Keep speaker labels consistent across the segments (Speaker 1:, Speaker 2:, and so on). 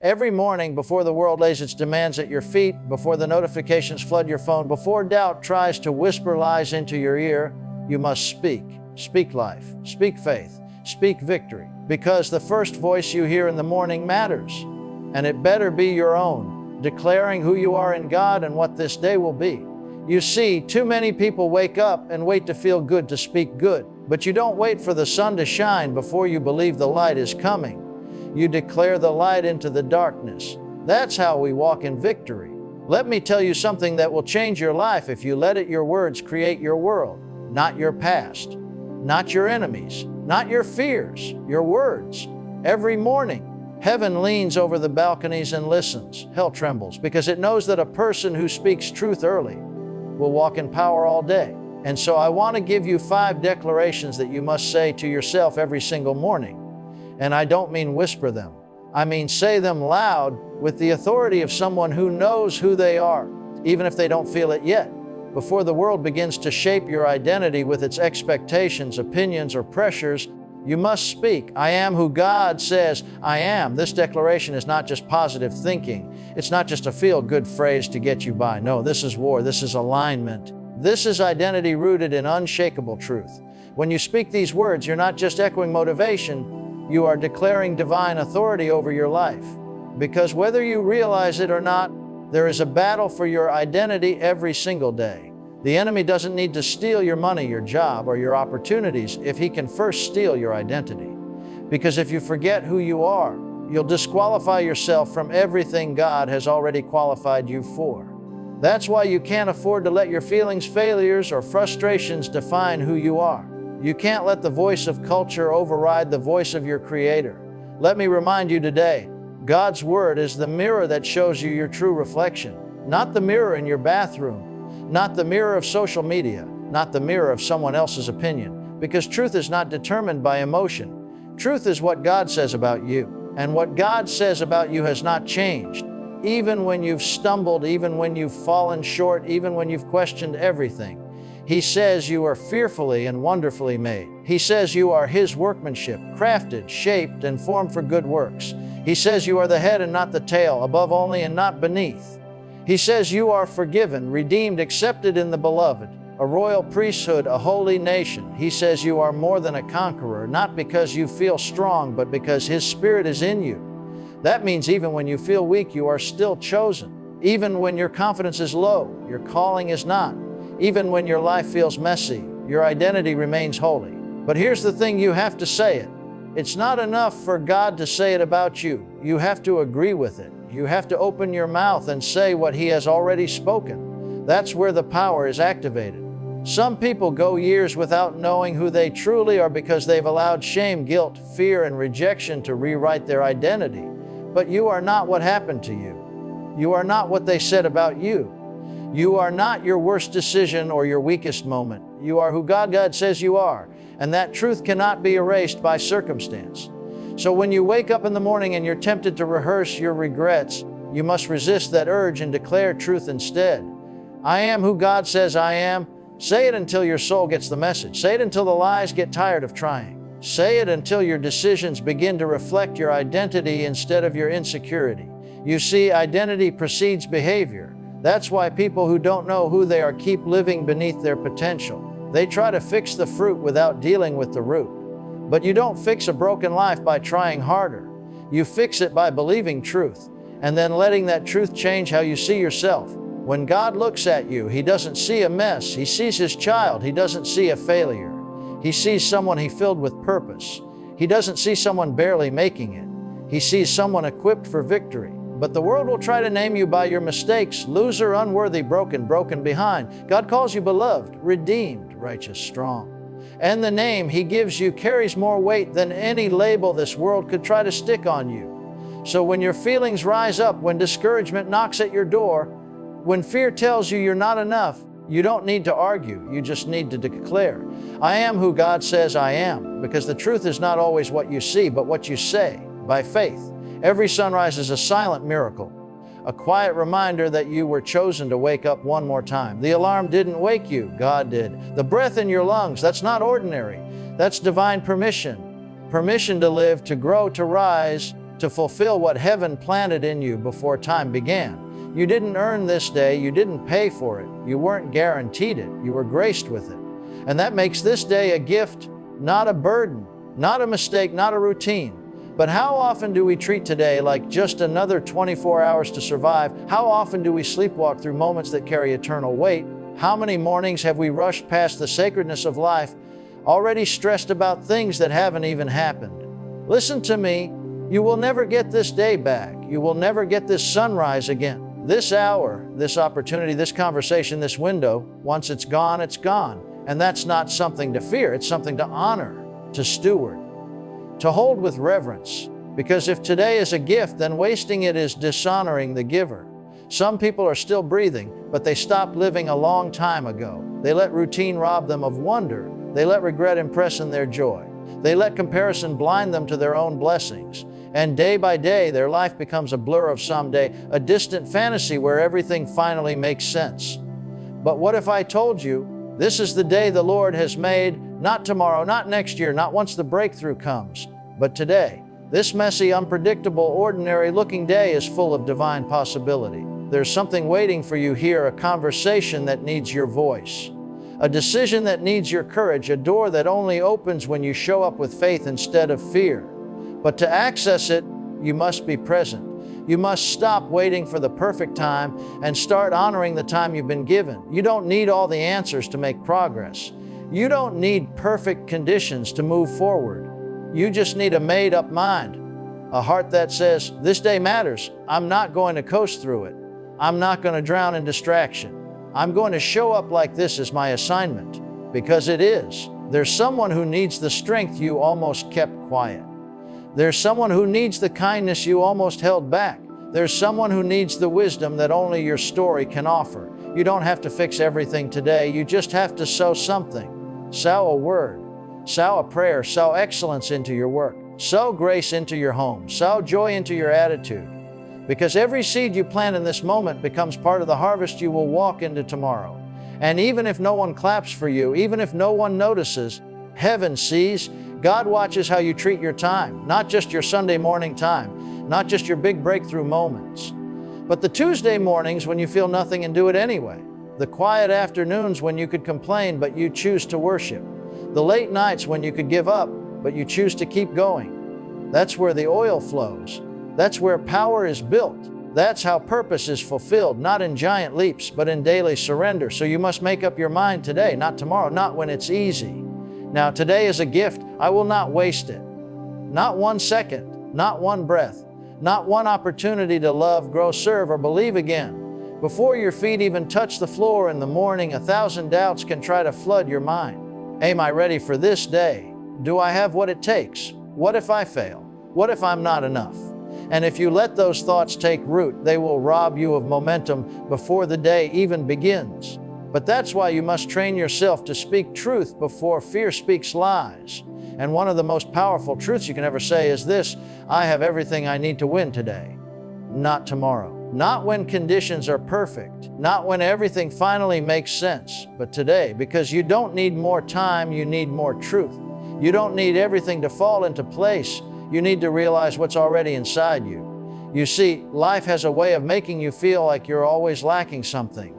Speaker 1: Every morning, before the world lays its demands at your feet, before the notifications flood your phone, before doubt tries to whisper lies into your ear, you must speak. Speak life, speak faith, speak victory, because the first voice you hear in the morning matters, and it better be your own, declaring who you are in God and what this day will be. You see, too many people wake up and wait to feel good to speak good, but you don't wait for the sun to shine before you believe the light is coming. You declare the light into the darkness. That's how we walk in victory. Let me tell you something that will change your life if you let your words create your world, not your past, not your enemies, not your fears, your words. Every morning, heaven leans over the balconies and listens. Hell trembles because it knows that a person who speaks truth early will walk in power all day. And so I want to give you 5 declarations that you must say to yourself every single morning. And I don't mean whisper them. I mean say them loud with the authority of someone who knows who they are, even if they don't feel it yet. Before the world begins to shape your identity with its expectations, opinions, or pressures, you must speak. I am who God says I am. This declaration is not just positive thinking. It's not just a feel-good phrase to get you by. No, this is war. This is alignment. This is identity rooted in unshakable truth. When you speak these words, you're not just echoing motivation, you are declaring divine authority over your life. Because whether you realize it or not, there is a battle for your identity every single day. The enemy doesn't need to steal your money, your job, or your opportunities if he can first steal your identity. Because if you forget who you are, you'll disqualify yourself from everything God has already qualified you for. That's why you can't afford to let your feelings, failures, or frustrations define who you are. You can't let the voice of culture override the voice of your Creator. Let me remind you today, God's Word is the mirror that shows you your true reflection, not the mirror in your bathroom, not the mirror of social media, not the mirror of someone else's opinion, because truth is not determined by emotion. Truth is what God says about you, and what God says about you has not changed. Even when you've stumbled, even when you've fallen short, even when you've questioned everything, He says you are fearfully and wonderfully made. He says you are His workmanship, crafted, shaped, and formed for good works. He says you are the head and not the tail, above only and not beneath. He says you are forgiven, redeemed, accepted in the Beloved, a royal priesthood, a holy nation. He says you are more than a conqueror, not because you feel strong, but because His Spirit is in you. That means even when you feel weak, you are still chosen. Even when your confidence is low, your calling is not. Even when your life feels messy, your identity remains holy. But here's the thing, you have to say it. It's not enough for God to say it about you. You have to agree with it. You have to open your mouth and say what He has already spoken. That's where the power is activated. Some people go years without knowing who they truly are because they've allowed shame, guilt, fear, and rejection to rewrite their identity. But you are not what happened to you. You are not what they said about you. You are not your worst decision or your weakest moment. You are who God says you are, and that truth cannot be erased by circumstance. So when you wake up in the morning and you're tempted to rehearse your regrets, you must resist that urge and declare truth instead. I am who God says I am. Say it until your soul gets the message. Say it until the lies get tired of trying. Say it until your decisions begin to reflect your identity instead of your insecurity. You see, identity precedes behavior. That's why people who don't know who they are keep living beneath their potential. They try to fix the fruit without dealing with the root. But you don't fix a broken life by trying harder. You fix it by believing truth, and then letting that truth change how you see yourself. When God looks at you, He doesn't see a mess. He sees His child. He doesn't see a failure. He sees someone He filled with purpose. He doesn't see someone barely making it. He sees someone equipped for victory. But the world will try to name you by your mistakes, loser, unworthy, broken behind. God calls you beloved, redeemed, righteous, strong. And the name He gives you carries more weight than any label this world could try to stick on you. So when your feelings rise up, when discouragement knocks at your door, when fear tells you you're not enough, you don't need to argue. You just need to declare, I am who God says I am, because the truth is not always what you see, but what you say by faith. Every sunrise is a silent miracle, a quiet reminder that you were chosen to wake up one more time. The alarm didn't wake you, God did. The breath in your lungs, that's not ordinary. That's divine permission. Permission to live, to grow, to rise, to fulfill what heaven planted in you before time began. You didn't earn this day, you didn't pay for it, you weren't guaranteed it, you were graced with it. And that makes this day a gift, not a burden, not a mistake, not a routine. But how often do we treat today like just another 24 hours to survive? How often do we sleepwalk through moments that carry eternal weight? How many mornings have we rushed past the sacredness of life, already stressed about things that haven't even happened? Listen to me, you will never get this day back. You will never get this sunrise again. This hour, this opportunity, this conversation, this window, once it's gone, it's gone. And that's not something to fear, it's something to honor, to steward, to hold with reverence. Because if today is a gift, then wasting it is dishonoring the giver. Some people are still breathing, but they stopped living a long time ago. They let routine rob them of wonder. They let regret imprison their joy. They let comparison blind them to their own blessings. And day by day, their life becomes a blur of someday, a distant fantasy where everything finally makes sense. But what if I told you, this is the day the Lord has made, not tomorrow, not next year, not once the breakthrough comes, but today. This messy, unpredictable, ordinary-looking day is full of divine possibility. There's something waiting for you here, a conversation that needs your voice, a decision that needs your courage, a door that only opens when you show up with faith instead of fear. But to access it, you must be present. You must stop waiting for the perfect time and start honoring the time you've been given. You don't need all the answers to make progress. You don't need perfect conditions to move forward. You just need a made-up mind, a heart that says, this day matters. I'm not going to coast through it. I'm not going to drown in distraction. I'm going to show up like this is my assignment, because it is. There's someone who needs the strength you almost kept quiet. There's someone who needs the kindness you almost held back. There's someone who needs the wisdom that only your story can offer. You don't have to fix everything today. You just have to sow something. Sow a word. Sow a prayer. Sow excellence into your work. Sow grace into your home. Sow joy into your attitude. Because every seed you plant in this moment becomes part of the harvest you will walk into tomorrow. And even if no one claps for you, even if no one notices, heaven sees. God watches how you treat your time, not just your Sunday morning time, not just your big breakthrough moments, but the Tuesday mornings when you feel nothing and do it anyway, the quiet afternoons when you could complain but you choose to worship, the late nights when you could give up but you choose to keep going. That's where the oil flows. That's where power is built. That's how purpose is fulfilled, not in giant leaps, but in daily surrender. So you must make up your mind today, not tomorrow, not when it's easy. Now, today is a gift. I will not waste it. Not 1 second, not one breath, not one opportunity to love, grow, serve, or believe again. Before your feet even touch the floor in the morning, 1,000 doubts can try to flood your mind. Am I ready for this day? Do I have what it takes? What if I fail? What if I'm not enough? And if you let those thoughts take root, they will rob you of momentum before the day even begins. But that's why you must train yourself to speak truth before fear speaks lies. And one of the most powerful truths you can ever say is this: I have everything I need to win today, not tomorrow. Not when conditions are perfect, not when everything finally makes sense, but today, because you don't need more time, you need more truth. You don't need everything to fall into place. You need to realize what's already inside you. You see, life has a way of making you feel like you're always lacking something.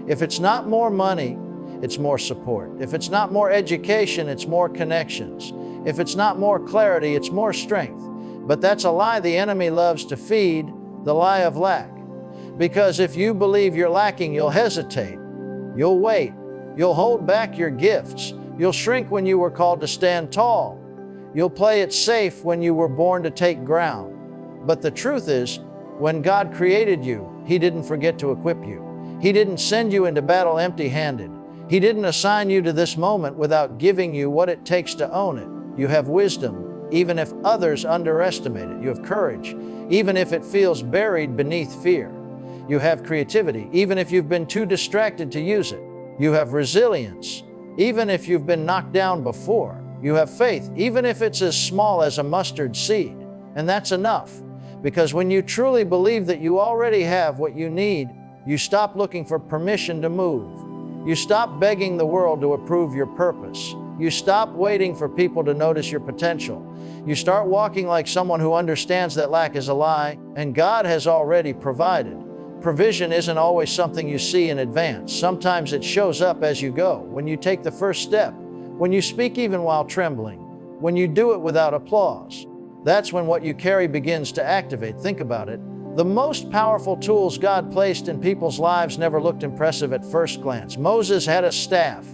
Speaker 1: If it's not more money, it's more support. If it's not more education, it's more connections. If it's not more clarity, it's more strength. But that's a lie the enemy loves to feed, the lie of lack. Because if you believe you're lacking, you'll hesitate. You'll wait. You'll hold back your gifts. You'll shrink when you were called to stand tall. You'll play it safe when you were born to take ground. But the truth is, when God created you, He didn't forget to equip you. He didn't send you into battle empty-handed. He didn't assign you to this moment without giving you what it takes to own it. You have wisdom, even if others underestimate it. You have courage, even if it feels buried beneath fear. You have creativity, even if you've been too distracted to use it. You have resilience, even if you've been knocked down before. You have faith, even if it's as small as a mustard seed. And that's enough, because when you truly believe that you already have what you need, you stop looking for permission to move. You stop begging the world to approve your purpose. You stop waiting for people to notice your potential. You start walking like someone who understands that lack is a lie, and God has already provided. Provision isn't always something you see in advance. Sometimes it shows up as you go, when you take the first step, when you speak even while trembling, when you do it without applause. That's when what you carry begins to activate. Think about it. The most powerful tools God placed in people's lives never looked impressive at first glance. Moses had a staff.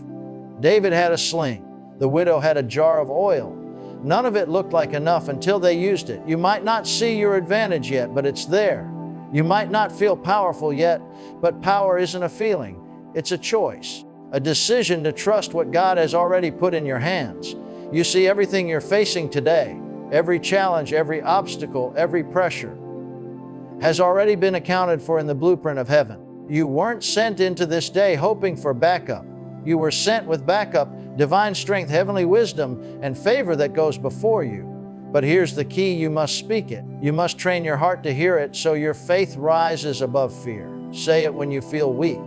Speaker 1: David had a sling. The widow had a jar of oil. None of it looked like enough until they used it. You might not see your advantage yet, but it's there. You might not feel powerful yet, but power isn't a feeling. It's a choice, a decision to trust what God has already put in your hands. You see, everything you're facing today, every challenge, every obstacle, every pressure, has already been accounted for in the blueprint of heaven. You weren't sent into this day hoping for backup. You were sent with backup, divine strength, heavenly wisdom, and favor that goes before you. But here's the key: you must speak it. You must train your heart to hear it so your faith rises above fear. Say it when you feel weak.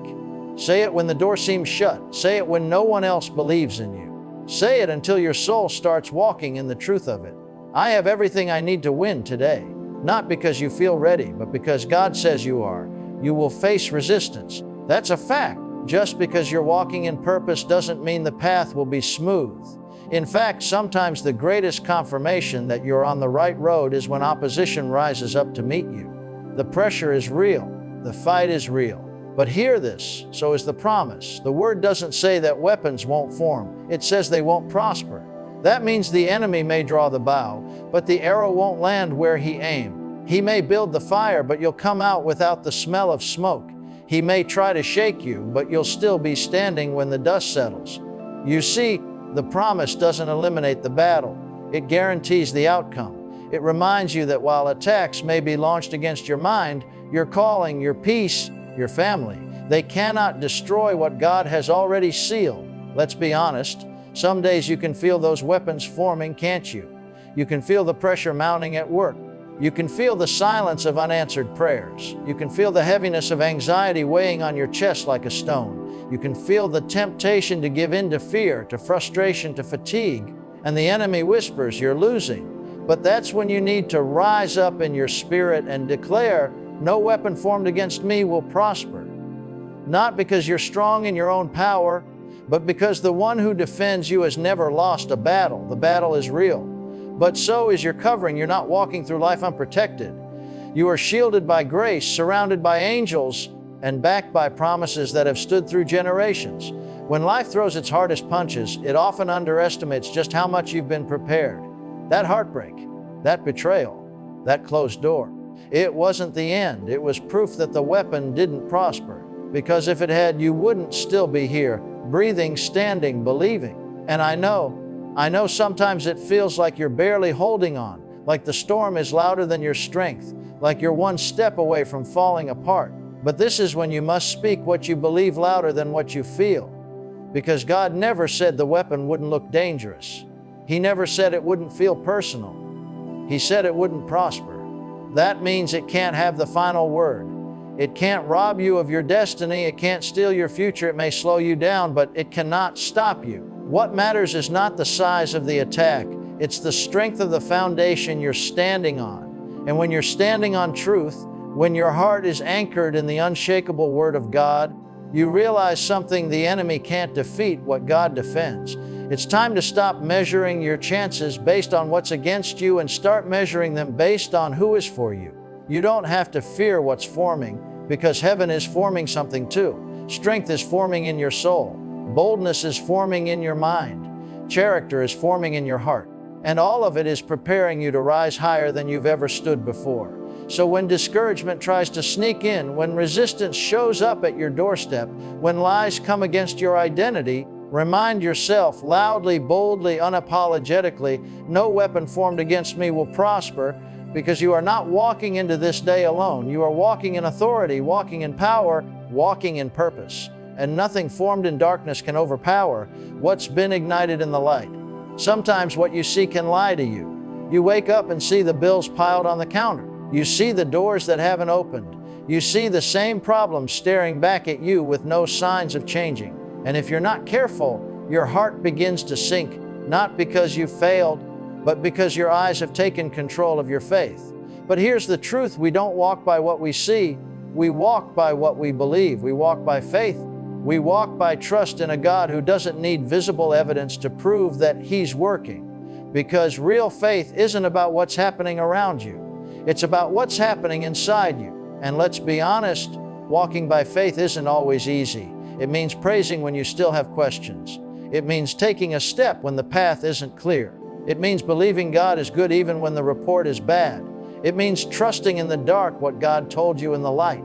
Speaker 1: Say it when the door seems shut. Say it when no one else believes in you. Say it until your soul starts walking in the truth of it. I have everything I need to win today. Not because you feel ready, but because God says you are. You will face resistance. That's a fact. Just because you're walking in purpose doesn't mean the path will be smooth. In fact, sometimes the greatest confirmation that you're on the right road is when opposition rises up to meet you. The pressure is real. The fight is real. But hear this, so is the promise. The word doesn't say that weapons won't form. It says they won't prosper. That means the enemy may draw the bow, but the arrow won't land where he aimed. He may build the fire, but you'll come out without the smell of smoke. He may try to shake you, but you'll still be standing when the dust settles. You see, the promise doesn't eliminate the battle. It guarantees the outcome. It reminds you that while attacks may be launched against your mind, your calling, your peace, your family, they cannot destroy what God has already sealed. Let's be honest. Some days you can feel those weapons forming, can't you? You can feel the pressure mounting at work. You can feel the silence of unanswered prayers. You can feel the heaviness of anxiety weighing on your chest like a stone. You can feel the temptation to give in to fear, to frustration, to fatigue. And the enemy whispers, you're losing. But that's when you need to rise up in your spirit and declare, no weapon formed against me will prosper. Not because you're strong in your own power, but because the one who defends you has never lost a battle. The battle is real. But so is your covering. You're not walking through life unprotected. You are shielded by grace, surrounded by angels, and backed by promises that have stood through generations. When life throws its hardest punches, it often underestimates just how much you've been prepared. That heartbreak, that betrayal, that closed door. It wasn't the end. It was proof that the weapon didn't prosper. Because if it had, you wouldn't still be here, breathing, standing, believing. And I know sometimes it feels like you're barely holding on, like the storm is louder than your strength, like you're one step away from falling apart. But this is when you must speak what you believe louder than what you feel. Because God never said the weapon wouldn't look dangerous. He never said it wouldn't feel personal. He said it wouldn't prosper. That means it can't have the final word. It can't rob you of your destiny. It can't steal your future. It may slow you down, but it cannot stop you. What matters is not the size of the attack. It's the strength of the foundation you're standing on. And when you're standing on truth, when your heart is anchored in the unshakable Word of God, you realize something: the enemy can't defeat what God defends. It's time to stop measuring your chances based on what's against you and start measuring them based on who is for you. You don't have to fear what's forming, because heaven is forming something too. Strength is forming in your soul. Boldness is forming in your mind. Character is forming in your heart. And all of it is preparing you to rise higher than you've ever stood before. So when discouragement tries to sneak in, when resistance shows up at your doorstep, when lies come against your identity, remind yourself loudly, boldly, unapologetically, no weapon formed against me will prosper, because you are not walking into this day alone. You are walking in authority, walking in power, walking in purpose. And nothing formed in darkness can overpower what's been ignited in the light. Sometimes what you see can lie to you. You wake up and see the bills piled on the counter. You see the doors that haven't opened. You see the same problems staring back at you with no signs of changing. And if you're not careful, your heart begins to sink, not because you failed, but because your eyes have taken control of your faith. But here's the truth: we don't walk by what we see, we walk by what we believe. We walk by faith. We walk by trust in a God who doesn't need visible evidence to prove that He's working. Because real faith isn't about what's happening around you. It's about what's happening inside you. And let's be honest, walking by faith isn't always easy. It means praising when you still have questions. It means taking a step when the path isn't clear. It means believing God is good even when the report is bad. It means trusting in the dark what God told you in the light.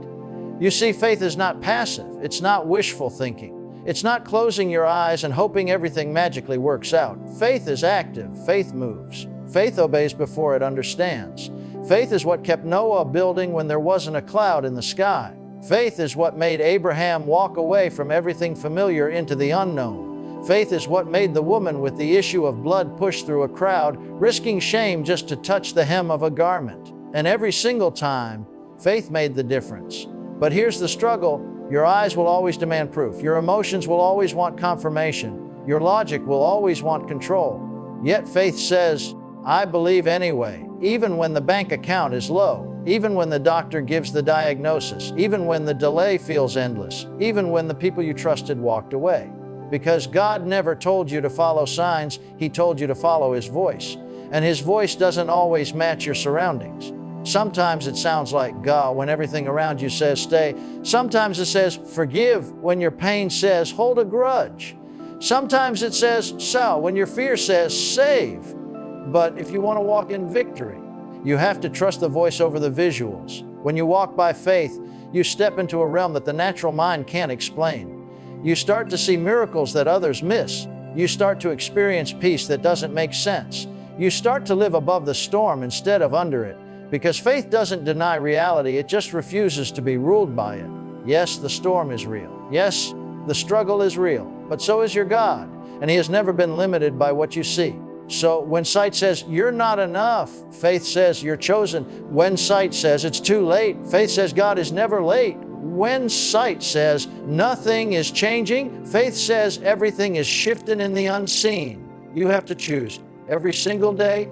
Speaker 1: You see, faith is not passive. It's not wishful thinking. It's not closing your eyes and hoping everything magically works out. Faith is active. Faith moves. Faith obeys before it understands. Faith is what kept Noah building when there wasn't a cloud in the sky. Faith is what made Abraham walk away from everything familiar into the unknown. Faith is what made the woman with the issue of blood push through a crowd, risking shame just to touch the hem of a garment. And every single time, faith made the difference. But here's the struggle: your eyes will always demand proof. Your emotions will always want confirmation. Your logic will always want control. Yet faith says, I believe anyway, even when the bank account is low, even when the doctor gives the diagnosis, even when the delay feels endless, even when the people you trusted walked away. Because God never told you to follow signs, He told you to follow His voice. And His voice doesn't always match your surroundings. Sometimes it sounds like "Ga" when everything around you says stay. Sometimes it says forgive when your pain says hold a grudge. Sometimes it says sell when your fear says save. But if you want to walk in victory, you have to trust the voice over the visuals. When you walk by faith, you step into a realm that the natural mind can't explain. You start to see miracles that others miss. You start to experience peace that doesn't make sense. You start to live above the storm instead of under it. Because faith doesn't deny reality, it just refuses to be ruled by it. Yes, the storm is real. Yes, the struggle is real. But so is your God, and He has never been limited by what you see. So when sight says you're not enough, faith says you're chosen. When sight says it's too late, faith says God is never late. When sight says nothing is changing, faith says everything is shifting in the unseen. You have to choose every single day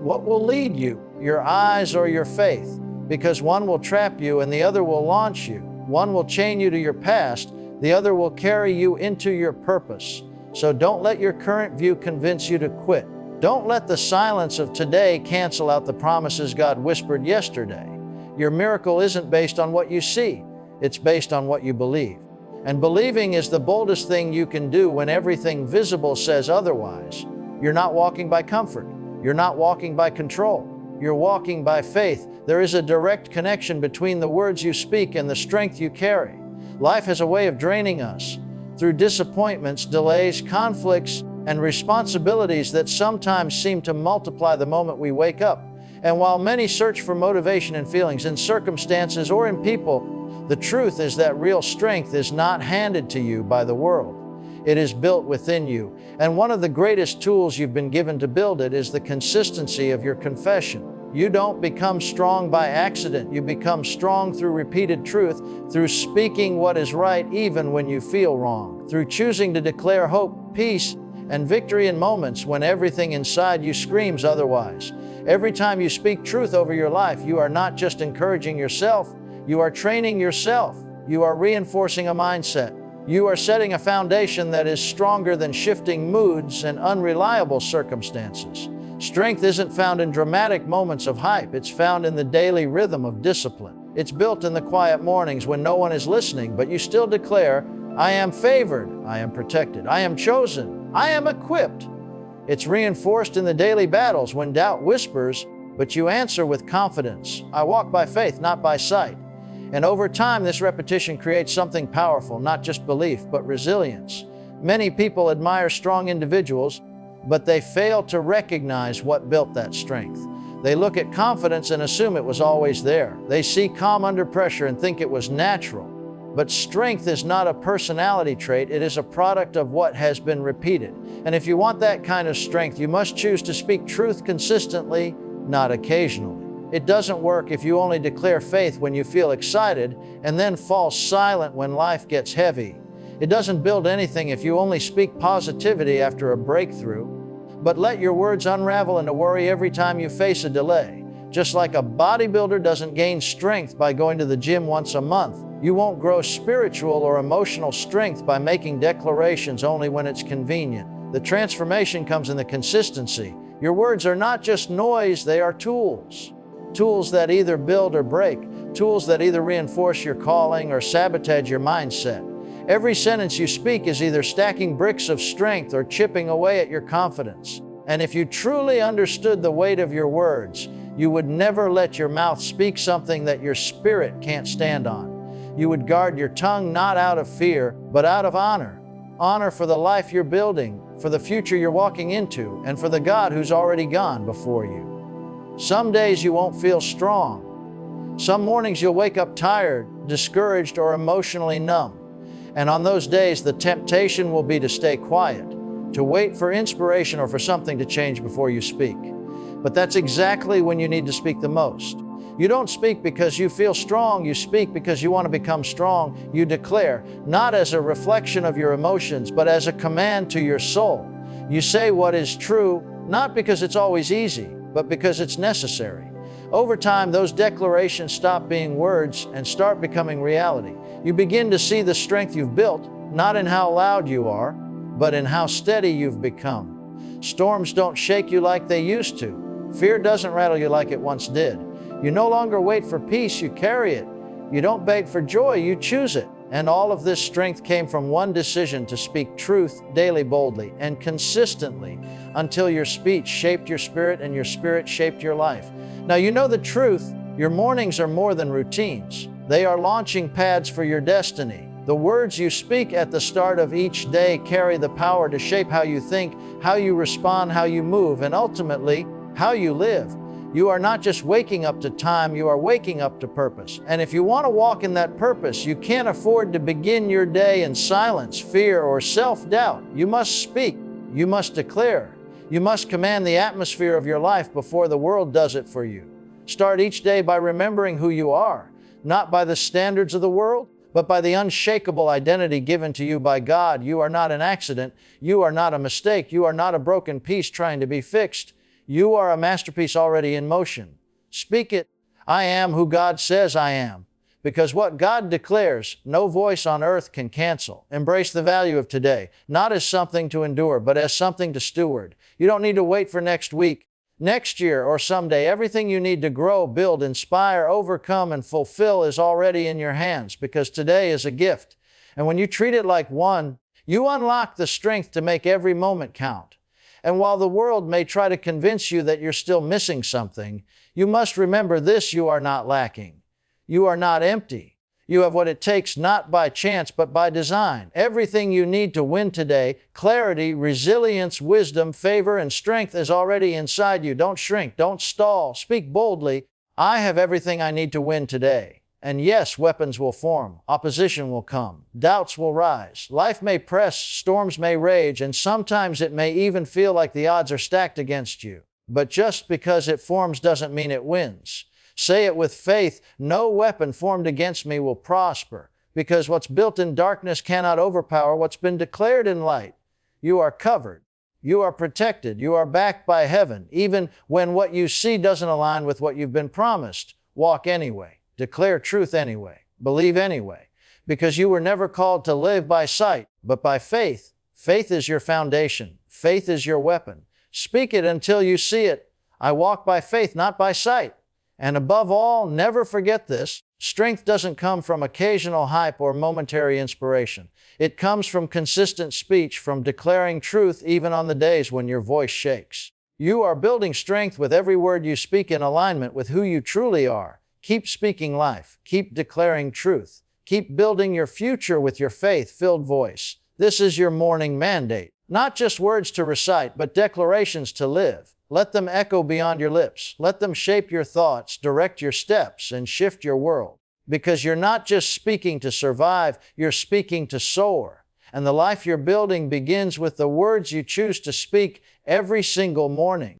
Speaker 1: what will lead you, your eyes or your faith, because one will trap you and the other will launch you. One will chain you to your past, the other will carry you into your purpose. So don't let your current view convince you to quit. Don't let the silence of today cancel out the promises God whispered yesterday. Your miracle isn't based on what you see, it's based on what you believe. And believing is the boldest thing you can do when everything visible says otherwise. You're not walking by comfort. You're not walking by control. You're walking by faith. There is a direct connection between the words you speak and the strength you carry. Life has a way of draining us through disappointments, delays, conflicts, and responsibilities that sometimes seem to multiply the moment we wake up. And while many search for motivation and feelings in circumstances or in people, the truth is that real strength is not handed to you by the world. It is built within you. And one of the greatest tools you've been given to build it is the consistency of your confession. You don't become strong by accident. You become strong through repeated truth, through speaking what is right even when you feel wrong, through choosing to declare hope, peace, and victory in moments when everything inside you screams otherwise. Every time you speak truth over your life, you are not just encouraging yourself, you are training yourself. You are reinforcing a mindset. You are setting a foundation that is stronger than shifting moods and unreliable circumstances. Strength isn't found in dramatic moments of hype. It's found in the daily rhythm of discipline. It's built in the quiet mornings when no one is listening, but you still declare, I am favored, I am protected, I am chosen, I am equipped. It's reinforced in the daily battles when doubt whispers, but you answer with confidence. I walk by faith, not by sight. And over time, this repetition creates something powerful, not just belief, but resilience. Many people admire strong individuals, but they fail to recognize what built that strength. They look at confidence and assume it was always there. They see calm under pressure and think it was natural. But strength is not a personality trait, it is a product of what has been repeated. And if you want that kind of strength, you must choose to speak truth consistently, not occasionally. It doesn't work if you only declare faith when you feel excited and then fall silent when life gets heavy. It doesn't build anything if you only speak positivity after a breakthrough. But let your words unravel into worry every time you face a delay. Just like a bodybuilder doesn't gain strength by going to the gym once a month, you won't grow spiritual or emotional strength by making declarations only when it's convenient. The transformation comes in the consistency. Your words are not just noise, they are tools. Tools that either build or break. Tools that either reinforce your calling or sabotage your mindset. Every sentence you speak is either stacking bricks of strength or chipping away at your confidence. And if you truly understood the weight of your words, you would never let your mouth speak something that your spirit can't stand on. You would guard your tongue not out of fear, but out of honor. Honor for the life you're building, for the future you're walking into, and for the God who's already gone before you. Some days you won't feel strong. Some mornings you'll wake up tired, discouraged, or emotionally numb. And on those days, the temptation will be to stay quiet, to wait for inspiration or for something to change before you speak. But that's exactly when you need to speak the most. You don't speak because you feel strong, you speak because you want to become strong. You declare, not as a reflection of your emotions, but as a command to your soul. You say what is true, not because it's always easy, but because it's necessary. Over time, those declarations stop being words and start becoming reality. You begin to see the strength you've built, not in how loud you are, but in how steady you've become. Storms don't shake you like they used to. Fear doesn't rattle you like it once did. You no longer wait for peace, you carry it. You don't beg for joy, you choose it. And all of this strength came from one decision to speak truth daily, boldly, and consistently until your speech shaped your spirit and your spirit shaped your life. Now you know the truth. Your mornings are more than routines. They are launching pads for your destiny. The words you speak at the start of each day carry the power to shape how you think, how you respond, how you move, and ultimately, how you live. You are not just waking up to time, you are waking up to purpose. And if you want to walk in that purpose, you can't afford to begin your day in silence, fear, or self-doubt. You must speak. You must declare. You must command the atmosphere of your life before the world does it for you. Start each day by remembering who you are, not by the standards of the world, but by the unshakable identity given to you by God. You are not an accident. You are not a mistake. You are not a broken piece trying to be fixed. You are a masterpiece already in motion. Speak it. I am who God says I am. Because what God declares, no voice on earth can cancel. Embrace the value of today, not as something to endure, but as something to steward. You don't need to wait for next week, next year, or someday. Everything you need to grow, build, inspire, overcome, and fulfill is already in your hands, because today is a gift. And when you treat it like one, you unlock the strength to make every moment count. And while the world may try to convince you that you're still missing something, you must remember this: you are not lacking. You are not empty. You have what it takes, not by chance, but by design. Everything you need to win today, clarity, resilience, wisdom, favor, and strength is already inside you. Don't shrink. Don't stall. Speak boldly. I have everything I need to win today. And yes, weapons will form, opposition will come, doubts will rise, life may press, storms may rage, and sometimes it may even feel like the odds are stacked against you. But just because it forms doesn't mean it wins. Say it with faith: no weapon formed against me will prosper, because what's built in darkness cannot overpower what's been declared in light. You are covered. You are protected. You are backed by heaven, even when what you see doesn't align with what you've been promised. Walk anyway. Declare truth anyway. Believe anyway. Because you were never called to live by sight, but by faith. Faith is your foundation. Faith is your weapon. Speak it until you see it. I walk by faith, not by sight. And above all, never forget this: strength doesn't come from occasional hype or momentary inspiration. It comes from consistent speech, from declaring truth even on the days when your voice shakes. You are building strength with every word you speak in alignment with who you truly are. Keep speaking life. Keep declaring truth. Keep building your future with your faith-filled voice. This is your morning mandate. Not just words to recite, but declarations to live. Let them echo beyond your lips. Let them shape your thoughts, direct your steps, and shift your world. Because you're not just speaking to survive, you're speaking to soar. And the life you're building begins with the words you choose to speak every single morning.